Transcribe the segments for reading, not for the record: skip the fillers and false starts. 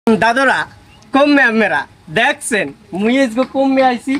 দাদরা কমে আমরা দেখছেন মুই আজকে কমে আইছি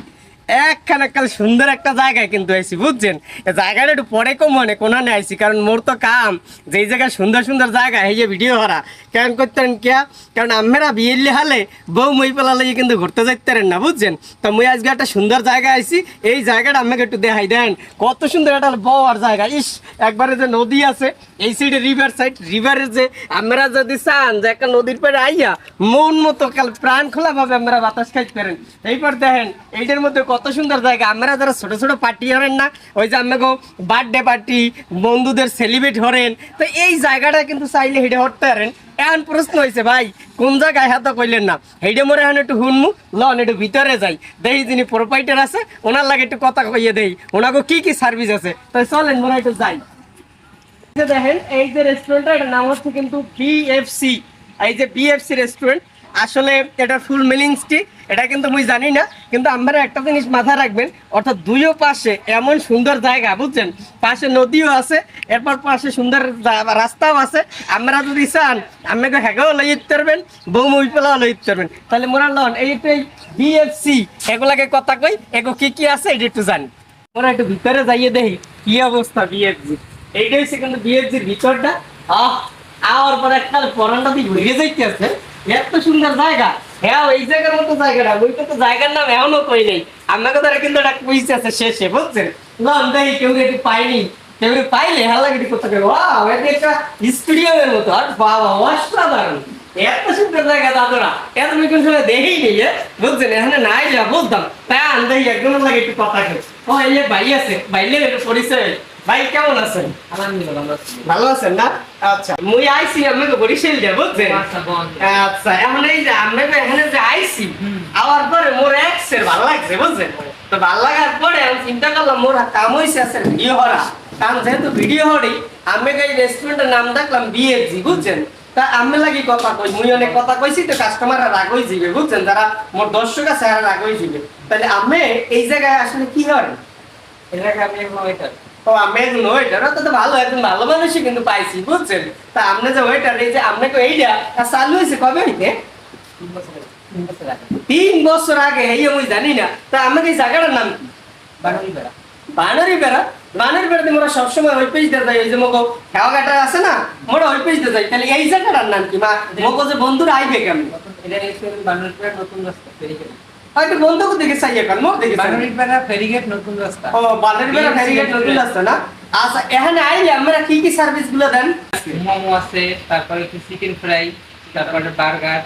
একখানা কাল সুন্দর একটা জায়গায় কিন্তু আইছি বুঝছেন জায়গাটা একটু পরে কম মানে কোনানে আইছি কারণ মোর তো কাম যেই জায়গায় সুন্দর সুন্দর জায়গা এই যে ভিডিও করা কেন করতেন কিয়া কারণ আমরা বিয়েলি হালে বউ মই পেলা লাগে কিন্তু ঘুরতে যাইতেন না বুঝছেন তো মুই আজকে একটা সুন্দর জায়গা আইছি এই জায়গাটা আমাকে একটু দেখাই দেন কত সুন্দর একটা বড় জায়গা ইস একবারে যে নদী আছে এই সাইডে রিভার সাইড রিভারের যে আমরা যদি চান যে একটা নদীর পাড়ে আইয়া মন মতো কাল প্রাণ খোলা ভাবে আমরা বাতাস খাইতে পারেন এইবার দেখেন এইটার মধ্যে কত সুন্দর জায়গা আমরা যারা ছোট ছোট পার্টি হরেন না ওই যে আমাকে বার্থডে পার্টি বন্ধুদের সেলিব্রেট হরেন তো এই জায়গাটা কিন্তু চাইলে হেঁটে হরতে পারেন এখন প্রশ্ন হয়েছে ভাই কোন জায়গায় হাত কইলেন না হেঁটে মোরে এখন একটু হুনমু লন একটু ভিতরে যাই দেখি যিনি প্রোপাইটার আছে ওনার লাগে একটু কথা কইয়ে দেই ওনাকে কি সার্ভিস আছে তাই চলেন মোরা একটু যাই দেখেন এই যে রেস্টুরেন্টটা এটার নাম হচ্ছে কিন্তু বিএফসি এই যে বিএফসি রেস্টুরেন্ট আসলে এটার ফুল মিনিংসটি এটা কিন্তু মুই জানি না কিন্তু আমরা একটা জিনিস মাথায় রাখবেন অর্থাৎ দুইও পাশে এমন সুন্দর জায়গা বুঝছেন পাশে নদীও আছে এরপর পাশে সুন্দর রাস্তাও আছে আমরা যদি চান আমাকে হ্যাগেও লই যেতে পারবেন বউ মুই পেলাও লই যেতে পারবেন তাহলে মোরা লন এইটাই বিএফসি এগুলাকে কথা কই এগো কি আছে এটা একটু জানি মোরা একটু ভিতরে যাইয়ে দেখি কি অবস্থা বিএফসি এইটাই হচ্ছে কিন্তু বিএফসির ভিতরটা আর পরে একটা পরানটা দিয়ে ঘুরে যাইতে আছে এত সুন্দর জায়গা হ্যাঁ এই জায়গার মতো জায়গাটা ওই তো জায়গার নাম এখনো কই নেই আমাকে তারা কিন্তু একটা কুইজ আছে শেষে বুঝছেন লন দেখি কেউ এটি পাইনি কেউ পাইলে হাল্লা গেটি করতে গেল এটা একটা স্টেডিয়ামের মতো আর বাবা অসাধারণ এত সুন্দর জায়গা দাদরা এত আমি কোন সময় দেখেই নেই বুঝছেন এখানে নাই যা বুঝতাম তাই আন্দাই একদম লাগে একটু কথা কে ও এই যে ভাই আছে ভাইলে একটু পরিচয় ভাই কেমন আছেন আলহামদুলিল্লাহ ভালো আছেন না আচ্ছা মুই আইছি আমাকে বরিশাল যাব বুঝছেন আচ্ছা এখন এই যে আমরা এখানে যে আইছি আবার পরে মোর এক্সের ভালো লাগছে বুঝছেন তো ভালো লাগার পরে আমি চিন্তা করলাম মোর কাম হইছে আছে ভিডিও করা কারণ যেহেতু ভিডিও হরি আমি এই রেস্টুরেন্টের নাম দেখলাম বিএফজি বুঝছেন তা আমি লাগি কথা কই মুই অনেক কথা কইছি তো কাস্টমাররা রাগ হই যাবে বুঝছেন যারা মোর দর্শক আছে তারা রাগ হই যাবে তাহলে আমি এই জায়গায় আসলে কি হয় এটাকে আমি ওয়েটার ও আমি একজন ওয়েটার তো ভালো একজন ভালো মানুষই কিন্তু পাইছি বুঝছেন তা আপনি যে ওয়েটার এই যে আপনাকে এইটা চালু হয়েছে কবে হইতে 3 বছর আগে এই আমি জানি না তা আমাকে এই জায়গাটার নাম কি বানারিবেড়া বানারিবেড়াতে মোরা সবসময় ওই পেজ দিয়ে যাই ওই যে মগো হেওয়াঘাটা আছে না মোরা ওই পেজ দিয়ে যাই তাহলে এই জায়গাটার নাম কি মা মগো যে বন্ধুরা আইবে কেমন এটা রেস্টুরেন্ট বানারিবেড়া নতুন রাস্তা ফেরিগেট হয়তো বন্ধুকে দেখে চাই এখন মোর দেখে বানারিবেড়া ফেরিগেট নতুন রাস্তা ও বানারিবেড়া ফেরিগেট নতুন রাস্তা না আচ্ছা এখানে আইলে আমরা কি সার্ভিস গুলো দেন মোমো আছে তারপরে চিকেন ফ্রাই তারপরে বার্গার